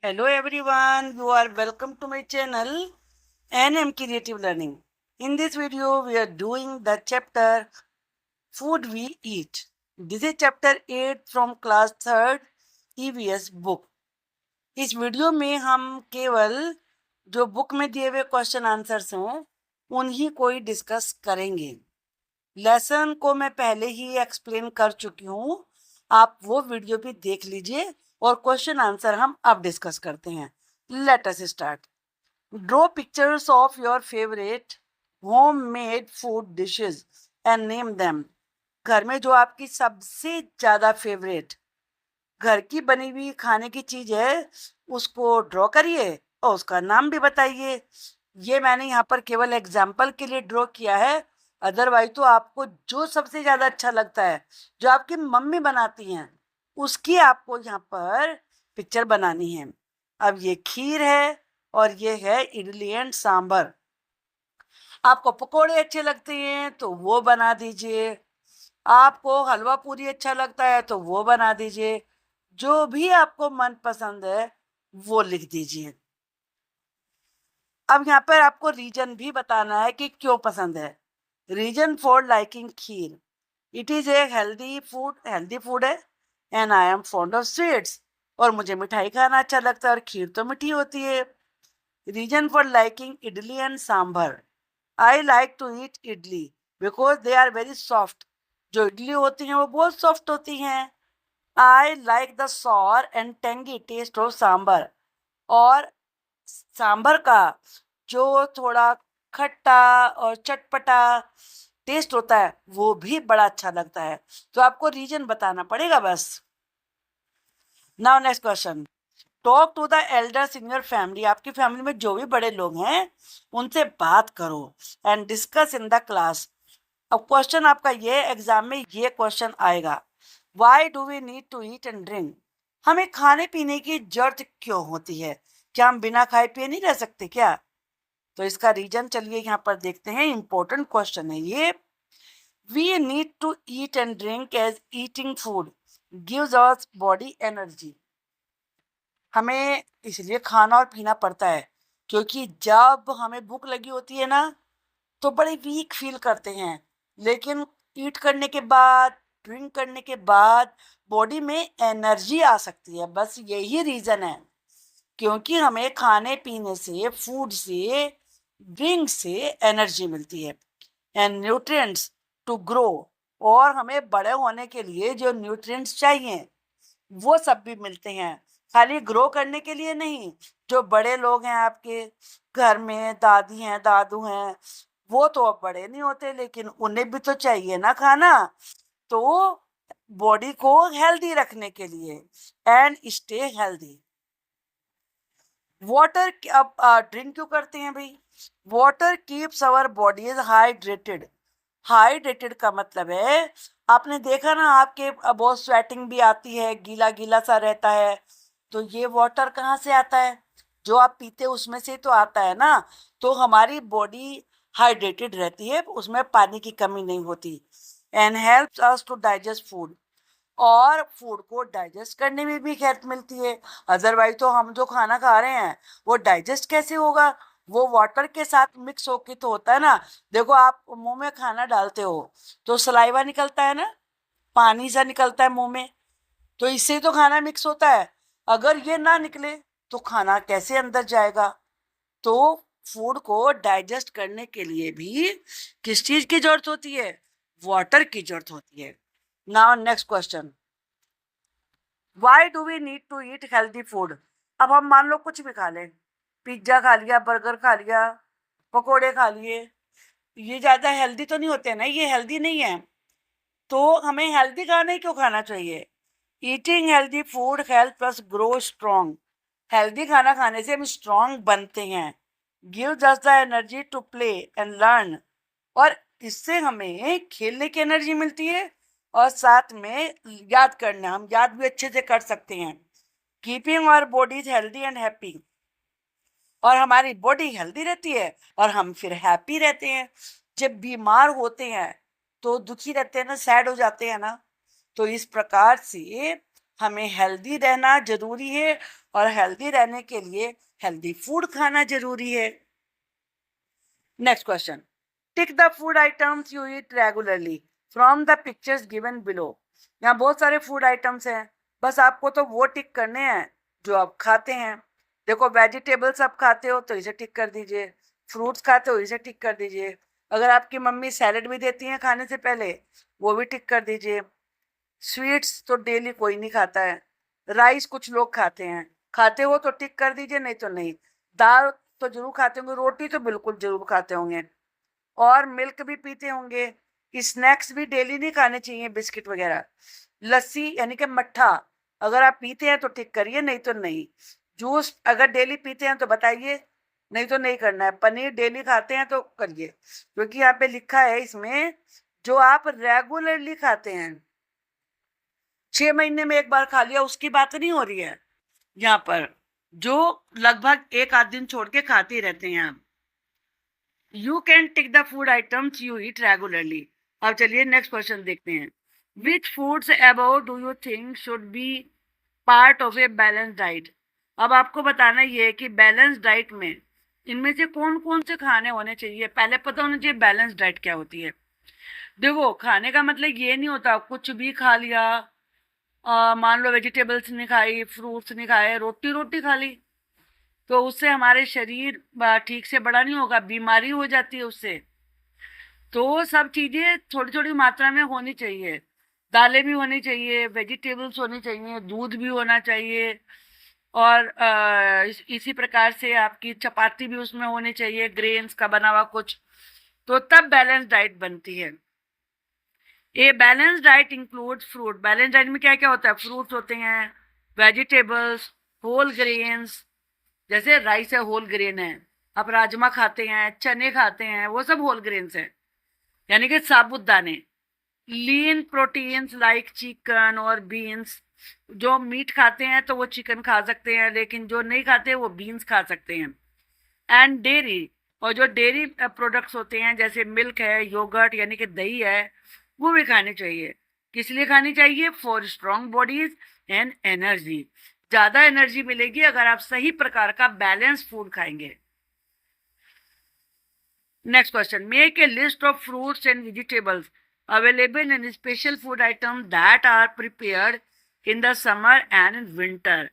Hello everyone, you are welcome to my channel NM Creative Learning. In this video, we are doing the chapter Food We Eat. This is chapter 8 from class 3rd EVS book. इस video में हम केवल जो book में दिए हुए question answers हैं उन्हीं को ही डिस्कस करेंगे। लेसन को मैं पहले ही एक्सप्लेन कर चुकी हूँ, आप वो वीडियो भी देख लीजिए और क्वेश्चन आंसर हम अब डिस्कस करते हैं। Let us start. Draw pictures of your favourite home made food dishes and name them. घर में जो आपकी सबसे ज्यादा फेवरेट घर की बनी हुई खाने की चीज है उसको ड्रॉ करिए और उसका नाम भी बताइए। ये मैंने यहाँ पर केवल एग्जाम्पल के लिए ड्रॉ किया है, अदरवाइज तो आपको जो सबसे ज्यादा अच्छा लगता है जो आपकी मम्मी बनाती हैं उसकी आपको यहाँ पर पिक्चर बनानी है। अब ये खीर है और ये है इडली एंड सांभर। आपको पकोड़े अच्छे लगते हैं तो वो बना दीजिए, आपको हलवा पूरी अच्छा लगता है तो वो बना दीजिए, जो भी आपको मन पसंद है वो लिख दीजिए। अब यहाँ पर आपको रीजन भी बताना है कि क्यों पसंद है। Reason for liking kheer, it is a healthy food है and I am fond of sweets. और मुझे मिठाई खाना अच्छा लगता है और खीर तो मीठी होती है। Reason for liking idli and sambar, I like to eat idli because they are very soft. जो इडली होती हैं वो बहुत सॉफ्ट होती हैं। I like the sour and tangy taste of sambar, और सांभर का जो थोड़ा खट्टा और चटपटा टेस्ट होता है वो भी बड़ा अच्छा लगता है। तो आपको रीजन बताना पड़ेगा बस। Now next question, talk to the elders in your family. आपकी फैमिली में जो भी बड़े लोग हैं उनसे बात करो and discuss in the class. अब क्वेश्चन आपका ये एग्जाम में ये क्वेश्चन आएगा, why do we need to eat and drink. हमें खाने पीने की जरूरत क्यों होती है, क्या हम बिना खाए पिए नहीं रह सकते क्या। तो इसका रीजन चलिए यहाँ पर देखते हैं, इंपॉर्टेंट क्वेश्चन है ये। We need to eat and drink as eating food gives our body energy. हमें इसलिए खाना और पीना पड़ता है क्योंकि जब हमें भूख लगी होती है ना तो बड़े वीक फील करते हैं, लेकिन ईट करने के बाद, ड्रिंक करने के बाद बॉडी में एनर्जी आ सकती है। बस यही रीजन है, क्योंकि हमें खाने पीने से, फूड से, ड्रिंक से एनर्जी मिलती है एंड न्यूट्रिएंट्स टू ग्रो। और हमें बड़े होने के लिए जो न्यूट्रिएंट्स चाहिए वो सब भी मिलते हैं, खाली ग्रो करने के लिए नहीं। जो बड़े लोग हैं आपके घर में, दादी हैं, दादू हैं, वो तो अब बड़े नहीं होते लेकिन उन्हें भी तो चाहिए ना खाना। तो बॉडी को हेल्दी रखने के लिए एंड स्टे हेल्दी। वाटर, अब ड्रिंक क्यों करते हैं भाई। Water keeps our bodies hydrated. Hydrated का मतलब है, आपने देखा ना आपके बहुत स्वेटिंग भी आती है, गीला गीला सा रहता है, तो ये वाटर कहाँ से आता है, जो आप पीते उसमें से तो आता है ना। तो हमारी बॉडी हाइड्रेटेड रहती है, उसमें पानी की कमी नहीं होती and helps us to digest food. और फूड को डाइजेस्ट करने में भी हेल्प मिलती है, अदरवाइज तो हम जो खाना खा रहे हैं वो डाइजेस्ट कैसे होगा, वो वाटर के साथ मिक्स होके तो होता है ना। देखो आप मुंह में खाना डालते हो तो सलाइवा निकलता है ना, पानी सा निकलता है मुंह में, तो इससे तो खाना मिक्स होता है। अगर ये ना निकले तो खाना कैसे अंदर जाएगा। तो फूड को डाइजेस्ट करने के लिए भी किस चीज की जरूरत होती है, वाटर की जरूरत होती है। Now next question, why do we need to eat healthy food. अब हम मान लो कुछ भी खा लें, पिज्जा खा लिया, बर्गर खा लिया, पकोड़े खा लिए, ये ज्यादा हेल्दी तो नहीं होते ना, ये हेल्दी नहीं है। तो हमें हेल्दी खाना ही क्यों खाना चाहिए। Eating healthy food help us grow strong. Healthy खाना खाने से हम स्ट्रॉन्ग बनते हैं। Give us the energy to play and learn, और इससे हमें खेलने की एनर्जी मिलती है और साथ में याद करना, हम याद भी अच्छे से कर सकते हैं। Keeping our bodies healthy and happy, और हमारी बॉडी हेल्दी रहती है और हम फिर हैप्पी रहते हैं। जब बीमार होते हैं तो दुखी रहते हैं ना, सैड हो जाते हैं ना। तो इस प्रकार से हमें हेल्दी रहना जरूरी है और हेल्दी रहने के लिए हेल्दी फूड खाना जरूरी है। Next question, tick the food items you eat regularly from the pictures given below. यहाँ बहुत सारे फूड आइटम्स हैं, बस आपको तो वो टिक करने हैं जो आप खाते हैं। देखो, वेजिटेबल्स आप खाते हो तो इसे टिक कर दीजिए, फ्रूट्स खाते हो इसे टिक कर दीजिए, अगर आपकी मम्मी सैलेड भी देती हैं खाने से पहले वो भी टिक कर दीजिए। स्वीट्स तो डेली कोई नहीं खाता है, राइस कुछ लोग खाते हैं, खाते हो तो टिक कर दीजिए, नहीं तो नहीं। दाल तो जरूर खाते होंगे, रोटी तो बिल्कुल जरूर खाते होंगे, और मिल्क भी पीते होंगे। स्नैक्स भी डेली नहीं खाने चाहिए, बिस्किट वगैरह। लस्सी यानी कि मट्ठा अगर आप पीते हैं तो टिक करिए, नहीं तो नहीं। जूस अगर डेली पीते हैं तो बताइए, नहीं तो नहीं करना है। पनीर डेली खाते हैं तो करिए, क्योंकि यहाँ पे लिखा है इसमें जो आप रेगुलरली खाते हैं, 6 महीने में एक बार खा लिया उसकी बात नहीं हो रही है यहाँ पर, जो लगभग एक आध दिन छोड़ के खाते ही रहते हैं आप। You can tick the food items you eat regularly. अब चलिए नेक्स्ट क्वेश्चन देखते हैं। Which foods about do you think should be part of a balance diet. अब आपको बताना ये है कि बैलेंस डाइट में इनमें से कौन कौन से खाने होने चाहिए। पहले पता होना चाहिए बैलेंस डाइट क्या होती है। देखो, खाने का मतलब ये नहीं होता कुछ भी खा लिया, मान लो वेजिटेबल्स नहीं खाई, फ्रूट्स नहीं खाए, रोटी रोटी खा ली, तो उससे हमारे शरीर ठीक से बड़ा नहीं होगा, बीमारी हो जाती है उससे। तो सब चीजें थोड़ी थोड़ी मात्रा में होनी चाहिए, दालें भी होनी चाहिए, वेजिटेबल्स होनी चाहिए, दूध भी होना चाहिए, और इसी प्रकार से आपकी चपाती भी उसमें होनी चाहिए, ग्रेन्स का बना हुआ कुछ, तो तब बैलेंस डाइट बनती है। ए balance diet includes fruit. Balance diet में क्या क्या होता है? फ्रूट्स होते हैं, वेजिटेबल्स, होल ग्रेन्स, जैसे राइस है होल ग्रेन है, आप राजमा खाते हैं, चने खाते हैं, वो सब होल ग्रेन्स है, यानी कि साबुत दाने। लीन प्रोटीन्स लाइक चिकन और बीन्स, जो मीट खाते हैं तो वो चिकन खा सकते हैं, लेकिन जो नहीं खाते वो बीन्स खा सकते हैं। एंड डेयरी, और जो डेयरी प्रोडक्ट्स होते हैं जैसे मिल्क है, योगर्ट यानी कि दही है, वो भी खाने चाहिए। किस लिए खानी चाहिए? For strong bodies and energy. ज्यादा एनर्जी मिलेगी अगर आप सही प्रकार का बैलेंस फूड खाएंगे। Next question, make a list of fruits and vegetables available in special food item that are prepared in the summer and in winter.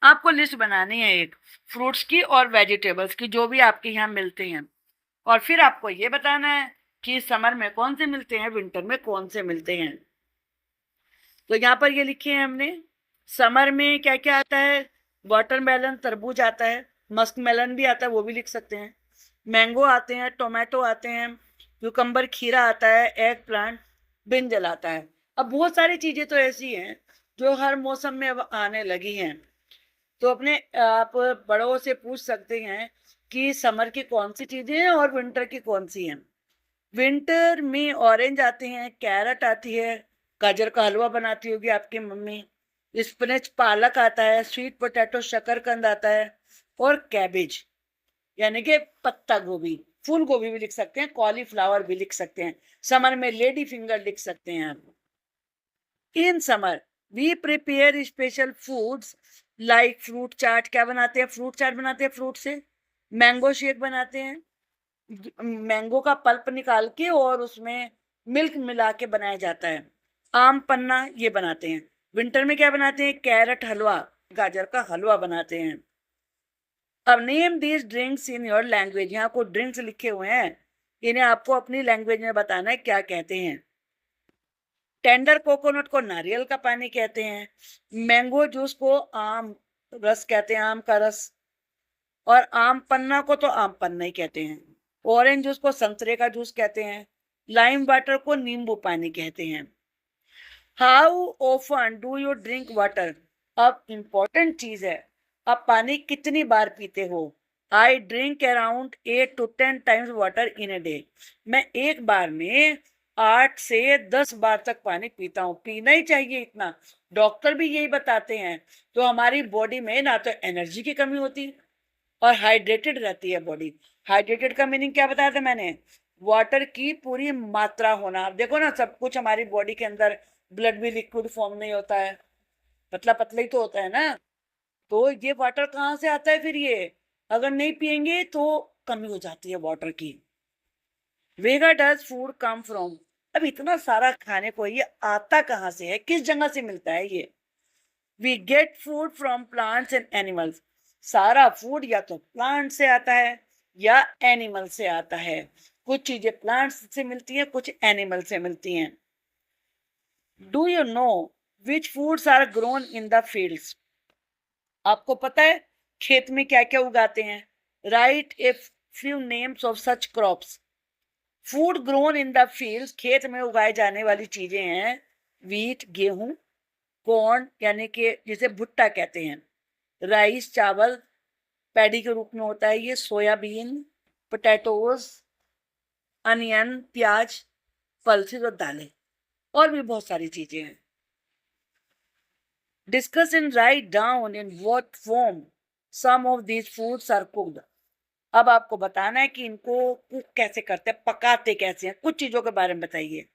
आपको list बनानी है एक फ्रूट्स की और वेजिटेबल्स की जो भी आपके यहाँ मिलते हैं, और फिर आपको ये बताना है कि समर में कौन से मिलते हैं, विंटर में कौन से मिलते हैं। तो यहाँ पर ये लिखे हैं हमने, समर में क्या क्या आता है? वाटरमेलन तरबूज आता है, मस्क मेलन भी आता है, वो भी लिख सकते हैं, मैंगो आते हैं, टोमेटो आते हैं, क्यूकम्बर खीरा आता है, एग प्लांट, ब्रिंजल आता है। अब बहुत सारी चीजें तो ऐसी हैं जो हर मौसम में अब आने लगी हैं, तो अपने आप बड़ों से पूछ सकते हैं कि समर की कौन सी चीजें हैं और विंटर की कौन सी हैं। विंटर में ऑरेंज आते हैं, कैरट आती है, गाजर का हलवा बनाती होगी आपकी मम्मी, स्पिनच पालक आता है, स्वीट पोटैटो शकरकंद आता है, और कैबेज यानी कि पत्ता गोभी, फूल गोभी भी लिख सकते हैं, कॉलीफ्लावर भी लिख सकते हैं, समर में लेडी फिंगर लिख सकते हैं आप। In summer we prepare special foods like fruit chaat. क्या बनाते हैं? फ्रूट चाट बनाते हैं फ्रूट से, मैंगो शेक बनाते हैं, मैंगो का पल्प निकाल के और उसमें मिल्क मिला के बनाया जाता है। आम पन्ना ये बनाते हैं। विंटर में क्या बनाते हैं? कैरट हलवा, गाजर का हलवा बनाते हैं। अब name these drinks in your language. यहाँ को ड्रिंक्स लिखे हुए हैं, इन्हें आपको अपनी लैंग्वेज में बताना है क्या कहते हैं। टेंडर कोकोनट को नारियल का पानी कहते हैं, मैंगो जूस को आम रस कहते हैं, आम का रस, और आम पन्ना को तो आम पन्ना ही कहते हैं, ऑरेंज जूस को संतरे का जूस कहते हैं, लाइम वाटर को नींबू पानी कहते हैं। How often do you drink water. अब इंपॉर्टेंट चीज है, आप पानी कितनी बार पीते हो। I drink around 8 to 10 times water in a day. मैं एक बार में 8 से 10 बार तक पानी पीता हूँ। पीना ही चाहिए इतना, डॉक्टर भी यही बताते हैं। तो हमारी बॉडी में ना तो एनर्जी की कमी होती और हाइड्रेटेड रहती है बॉडी। हाइड्रेटेड का मीनिंग क्या बताया था मैंने? वाटर की पूरी मात्रा होना। आप देखो ना, सब कुछ हमारी बॉडी के अंदर, ब्लड भी लिक्विड फॉर्म में होता है, पतला पतला ही तो होता है ना, तो ये वाटर कहाँ से आता है फिर? ये अगर नहीं पिएंगे तो कमी हो जाती है वाटर की। वेगा डज फूड कम फ्रॉम? अब इतना सारा खाने को, ये आता कहाँ से है, किस जगह से मिलता है ये? We get food from plants and animals. सारा फूड या तो प्लांट से आता है या एनिमल से आता है। कुछ चीजें प्लांट्स से मिलती हैं, कुछ एनिमल से मिलती हैं। Do you know which foods are grown in the fields? आपको पता है खेत में क्या क्या उगाते हैं? Write a few names of such crops. Food grown in the fields, खेत में उगाए जाने वाली चीजें हैं वीट गेहूं, कॉर्न यानी कि जिसे भुट्टा कहते हैं, राइस चावल पैडी के रूप में होता है ये, सोयाबीन, पोटैटोज, अनियन प्याज, पल्सेस और दालें, और भी बहुत सारी चीजें हैं। Discuss and write down in what form some of these foods are cooked. अब आपको बताना है कि इनको कुक कैसे करते हैं, पकाते कैसे हैं, कुछ चीजों के बारे में बताइए।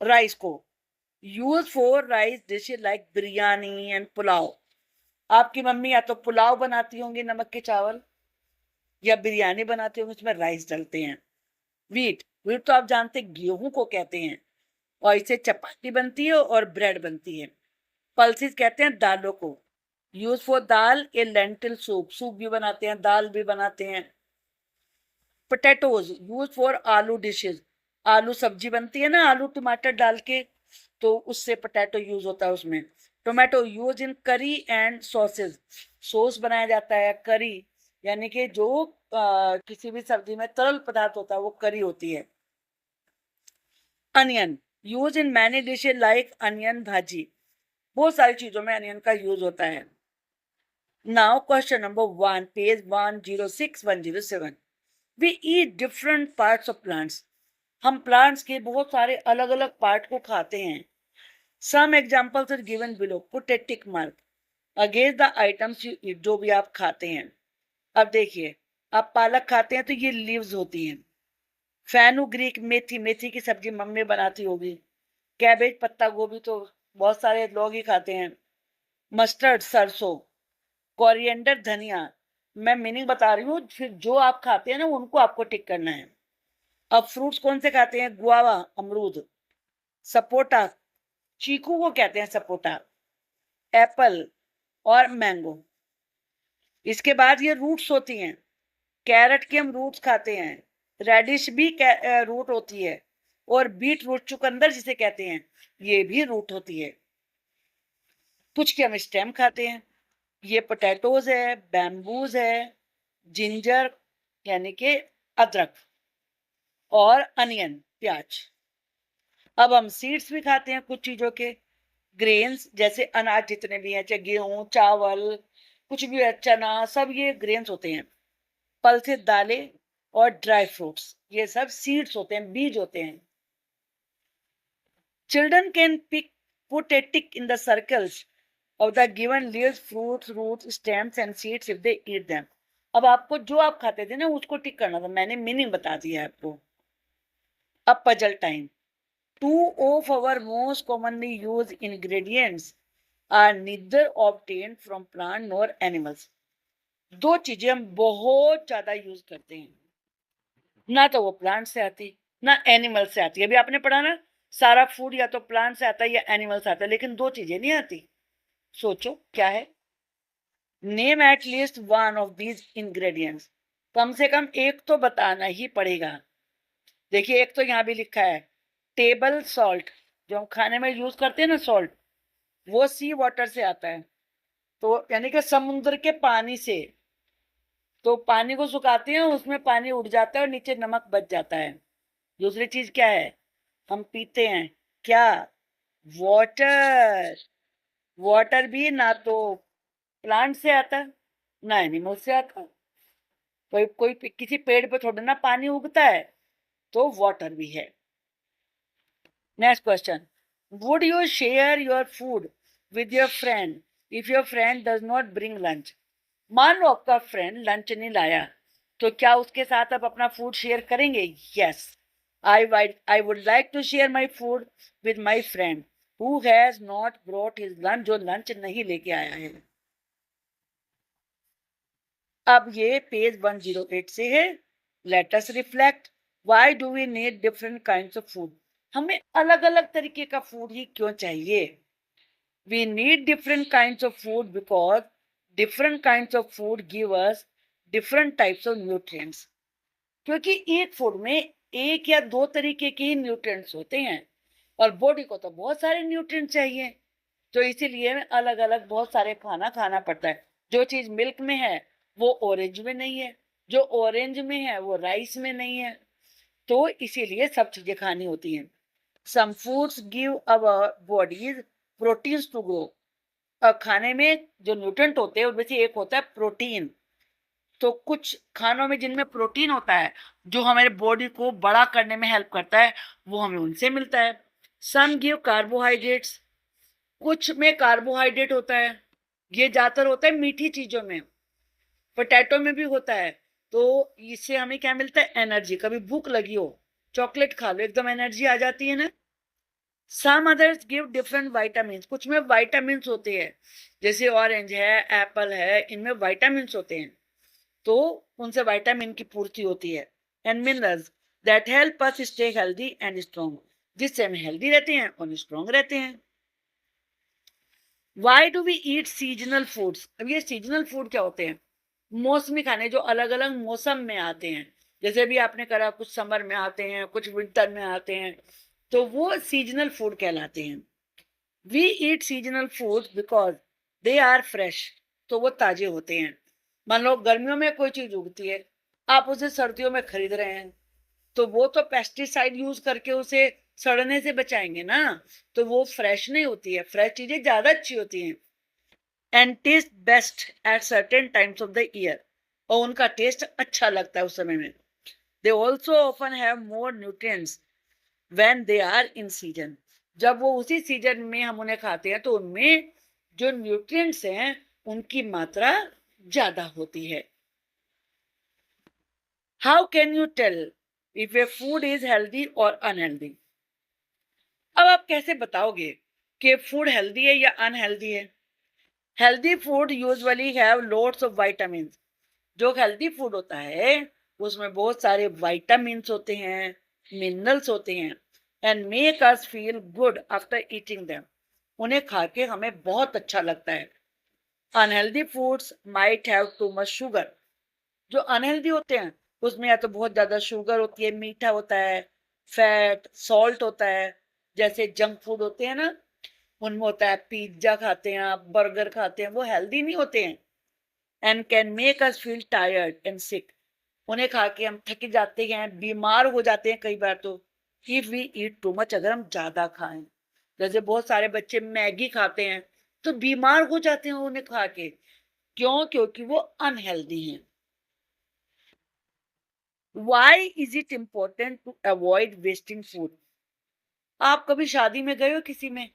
राइस को use for rice dishes like biryani and pulao. आपकी मम्मी या तो पुलाव बनाती होंगी नमक के चावल, या बिरयानी बनाती होंगी, उसमें राइस डालते हैं। वीट, वीट तो आप जानते हैं गेहूं को कहते हैं, और इससे चपाती बनती है और ब्रेड बनती है। पल्सिस कहते हैं दालों को। Use for dal A lentil soup, soup भी बनाते हैं, दाल भी बनाते हैं। पोटैटोज यूज फॉर आलू डिशेज, आलू सब्जी बनती है ना आलू टमाटर डाल के, तो उससे पोटैटो यूज होता है उसमें। टोमेटो यूज इन करी एंड सॉसेज, सॉस बनाया जाता है करी, यानी कि जो किसी भी सब्जी में तरल पदार्थ होता है वो करी होती है। Onion use in many dishes like onion भाजी, बहुत सारी चीजों में अनियन का यूज होता है। Now question number 1, page 106 107। We eat different parts of plants. हम प्लांट्स के बहुत सारे अलग अलग पार्ट को खाते हैं। Some examples are given below, put a tick mark against the items you eat, जो भी आप खाते हैं। अब देखिए, आप पालक खाते हैं तो ये लीव्स होती हैं। फेनुग्रीक मेथी, मेथी की सब्जी मम्मी बनाती होगी। कैबेज पत्ता गोभी तो बहुत सारे लोग ही खाते हैं। मस्टर्ड सरसों, कोरिएंडर धनिया। मैं मीनिंग बता रही हूँ, फिर जो आप खाते हैं ना उनको आपको टिक करना है। अब फ्रूट्स कौन से खाते हैं? गुआवा अमरूद, सपोटा चीकू को कहते हैं सपोटा, एप्पल और मैंगो। इसके बाद ये रूट्स होती हैं। कैरेट के हम रूट्स खाते हैं, रेडिश भी रूट होती है, और बीट रूट चुकंदर जिसे कहते हैं ये भी रूट होती है। कुछ के हम स्टेम खाते हैं, ये पोटैटोज है, बैम्बूज है, जिंजर यानी कि अदरक, और अनियन प्याज। अब हम सीड्स भी खाते हैं कुछ चीजों के, ग्रेन्स जैसे अनाज जितने भी हैं, चाहे गेहूं चावल कुछ भी है, चना, सब ये ग्रेन्स होते हैं। पल्सेस दालें और ड्राई फ्रूट्स, ये सब सीड्स होते हैं, बीज होते हैं। Children can pick put a tick in the circles of the given leaves, fruits, roots, stems and seeds if they eat them. अब आपको जो आप खाते थे ना उसको टिक करना था, मैंने मीनिंग बता दिया है आपको। अब puzzle time. Two of our most commonly used ingredients are neither obtained from plant nor animals. दो चीजें हम बहुत ज्यादा यूज करते हैं, ना तो वो प्लांट से आती ना एनिमल से आती। अभी आपने पढ़ा ना, सारा फूड या तो प्लांट से आता है या एनिमल से आता है, लेकिन दो चीजें नहीं आती। सोचो क्या है? Name at least one of these ingredients, कम से कम एक तो बताना ही पड़ेगा। देखिए, एक तो यहाँ भी लिखा है टेबल सॉल्ट, जो हम खाने में यूज करते हैं ना सॉल्ट, वो सी वाटर से आता है, तो यानी कि समुद्र के पानी से। तो पानी को सुखाते हैं, उसमें पानी उड़ जाता है और नीचे नमक बच जाता है। दूसरी चीज क्या है? हम पीते हैं क्या? वाटर। वाटर भी ना तो प्लांट से आता है ना एनिमल से आता है। कोई किसी पेड़ पे थोड़ा ना पानी उगता है, तो वाटर भी है। Next question, would you share your food with your friend if your friend does not bring lunch? मान लो आपका फ्रेंड लंच नहीं लाया, तो क्या उसके साथ आप अपना फूड शेयर करेंगे? Yes, I would like to share my food with my friend who has not brought his lunch, जो लंच नहीं लेके आया है। अब ये पेज 108 से है। Let us reflect, why do we need different kinds of food? हमें अलग अलग तरीके का फूड ही क्यों चाहिए? We need different kinds of food because different kinds of food give us different types of nutrients. क्योंकि एक फूड में एक या दो तरीके के ही न्यूट्रिएंट्स होते हैं और बॉडी को तो बहुत सारे न्यूट्रिएंट चाहिए, तो इसीलिए हमें अलग अलग बहुत सारे खाना खाना पड़ता है। जो चीज मिल्क में है वो ऑरेंज में नहीं है, जो ऑरेंज में है वो राइस में नहीं है, तो इसीलिए सब चीजें खानी होती हैं। Some foods give our bodies proteins to grow. खाने में जो न्यूट्रिएंट होते हैं उनमें से एक होता है प्रोटीन। तो कुछ खानों में जिनमें प्रोटीन होता है जो हमारे बॉडी को बड़ा करने में हेल्प करता है, वो हमें उनसे मिलता है। सम गिव कार्बोहाइड्रेट्स, कुछ में कार्बोहाइड्रेट होता है, ये ज्यादातर होता है मीठी चीजों में, पोटैटो में भी होता है। तो इससे हमें क्या मिलता है? एनर्जी। कभी भूख लगी हो, चॉकलेट खा लो, एकदम एनर्जी आ जाती है ना। Some others give different vitamin, कुछ में वाइटामिन होते हैं, जैसे ऑरेंज है, एप्पल है, इनमें वाइटामिन होते हैं, तो उनसे विटामिन की पूर्ति होती है। And minerals that help us stay healthy and strong, जिससे हम हेल्दी रहते हैं और स्ट्रॉन्ग रहते हैं। Why do we eat seasonal foods? अब ये सीजनल फूड क्या होते हैं? मौसमी खाने जो अलग अलग मौसम में आते हैं, जैसे भी आपने करा कुछ समर में आते हैं, कुछ विंटर में आते हैं, तो वो सीजनल फूड कहलाते हैं। We eat seasonal food because they are fresh, तो वो ताजे होते हैं। मान लो गर्मियों में कोई चीज उगती है, आप उसे सर्दियों में खरीद रहे हैं, तो वो तो पेस्टिसाइड यूज करके उसे सड़ने से बचाएंगे ना, तो वो फ्रेश नहीं होती है। फ्रेश चीजें ज्यादा अच्छी होती हैं and taste best at certain times of the year, और उनका टेस्ट अच्छा लगता है उस समय में। They also often have more nutrients when they are in season, जब वो उसी सीजन में हम उन्हें खाते हैं तो उनमें जो न्यूट्रिएंट्स हैं उनकी मात्रा ज्यादा होती है। How can you tell if a food is healthy और अनहेल्दी? अब आप कैसे बताओगे कि फूड हेल्दी है या अनहेल्दी है? Healthy food usually have loads of vitamin. जो हेल्दी फूड होता है उसमें बहुत सारे विटामिन्स होते हैं, मिनरल्स होते हैं, and make us feel good after eating them, उन्हें खा के हमें बहुत अच्छा लगता है। Unhealthy foods might have too much sugar. जो अनहेल्दी होते हैं उसमें या तो बहुत ज्यादा शुगर होती है, मीठा होता है, फैट, सॉल्ट होता है। जैसे जंक फूड होते हैं ना, उनमें होता है पिज्जा खाते हैं आप, बर्गर खाते हैं, वो हेल्दी नहीं होते हैं। And can make us feel tired and sick, उन्हें खा के हम थक जाते हैं, बीमार हो जाते हैं कई बार तो। If we eat too much, अगर हम ज्यादा खाएं, जैसे बहुत सारे बच्चे मैगी खाते हैं तो बीमार हो जाते हैं उन्हें खा के। क्यों? क्योंकि वो अनहेल्दी हैं। Why is it important to avoid wasting food? आप कभी शादी में गए हो? किसी में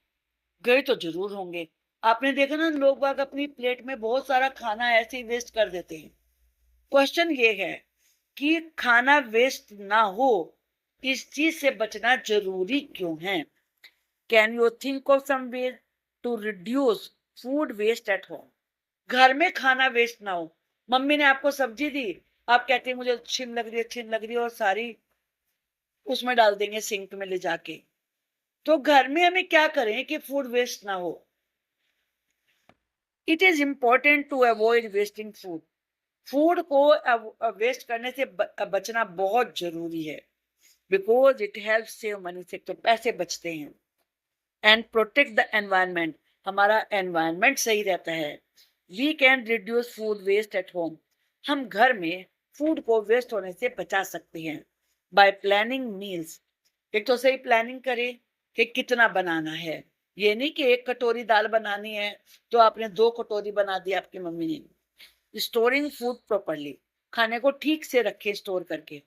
गए तो जरूर होंगे। आपने देखा ना, लोग बाग अपनी प्लेट में बहुत सारा खाना ऐसे ही वेस्ट कर देते हैं। क्वेश्चन ये है कि खाना वेस्ट ना हो, इस चीज से बचना जरूरी क्यों है? Can you think of some way to reduce food waste at home? घर में खाना वेस्ट ना हो। मम्मी ने आपको सब्जी दी, आप कहते हैं मुझे अच्छी लग रही है, अच्छी लग रही है, और सारी उसमें डाल देंगे सिंक में ले जाके। तो घर में हमें क्या करें कि फूड वेस्ट ना हो? It is important to avoid wasting food. Food को वेस्ट करने से बचना बहुत जरूरी है, because it help save money, से तो पैसे बचते हैं, एंड प्रोटेक्ट द एनवायरमेंट, हमारा एनवायरमेंट सही रहता है। We can reduce food waste at home, हम घर में फूड को वेस्ट होने से बचा सकते हैं बाय प्लानिंग मील्स। एक तो सही प्लानिंग करें कि कितना बनाना है। ये नहीं कि एक कटोरी दाल बनानी है तो आपने 2 कटोरी बना दी आपकी मम्मी ने। स्टोरिंग फूड प्रॉपरली, खाने को ठीक से रखें स्टोर करके।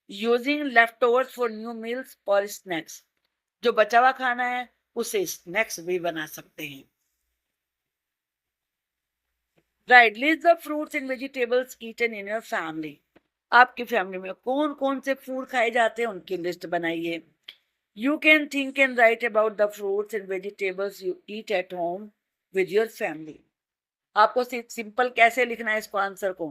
Using left over for new meals और स्नैक्स, जो बचा हुआ खाना है उसे स्नैक्स भी बना सकते हैं। Write, list the fruits and vegetables eaten in your family. आपकी फैमिली में कौन कौन से फूड खाए जाते हैं उनकी लिस्ट बनाइए। You can think and write about the fruits and vegetables you eat at home with your family. आपको सिंपल कैसे लिखना है इसको, आंसर को?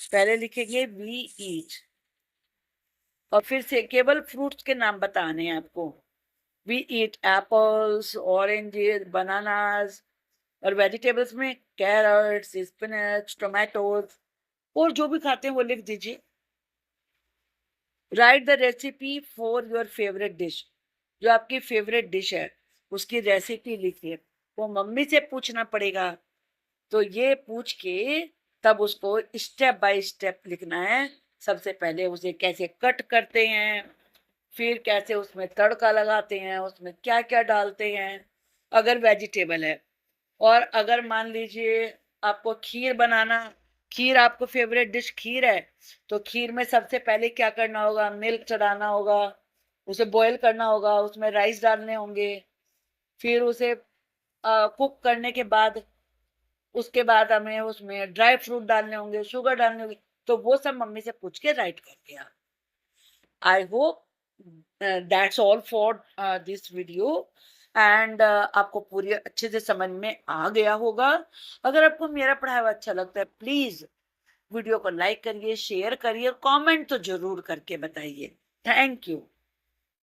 पहले लिखेंगे वी ईट, और फिर से केवल फ्रूट्स के नाम बताने हैं आपको। We eat apples, oranges, bananas, और वेजिटेबल्स में कैरट्स, स्पिनच, टोमेटोज, और जो भी खाते हैं वो लिख दीजिए। Write the recipe for your favourite dish, जो आपकी फेवरेट डिश है उसकी रेसिपी लिखिए। वो मम्मी से पूछना पड़ेगा, तो ये पूछ के तब उसको स्टेप बाय स्टेप लिखना है। सबसे पहले उसे कैसे कट करते हैं, फिर कैसे उसमें तड़का लगाते हैं, उसमें क्या क्या डालते हैं अगर वेजिटेबल है। और अगर मान लीजिए आपको खीर बनाना, खीर आपको फेवरेट डिश खीर है, तो खीर में सबसे पहले क्या करना होगा, मिल्क चढ़ाना होगा, उसे बॉईल करना होगा, उसमें राइस डालने होंगे, फिर उसे कुक करने के बाद उसके बाद हमें उसमें ड्राई फ्रूट डालने होंगे, शुगर डालने होंगे। तो वो सब मम्मी से पूछ के राइट कर दिया। I hope that's all for this video, and आपको पूरी अच्छे से समझ में आ गया होगा। अगर आपको मेरा पढ़ाया हुआ अच्छा लगता है, प्लीज वीडियो को लाइक करिए, शेयर करिए, कमेंट तो जरूर करके बताइए। Thank you.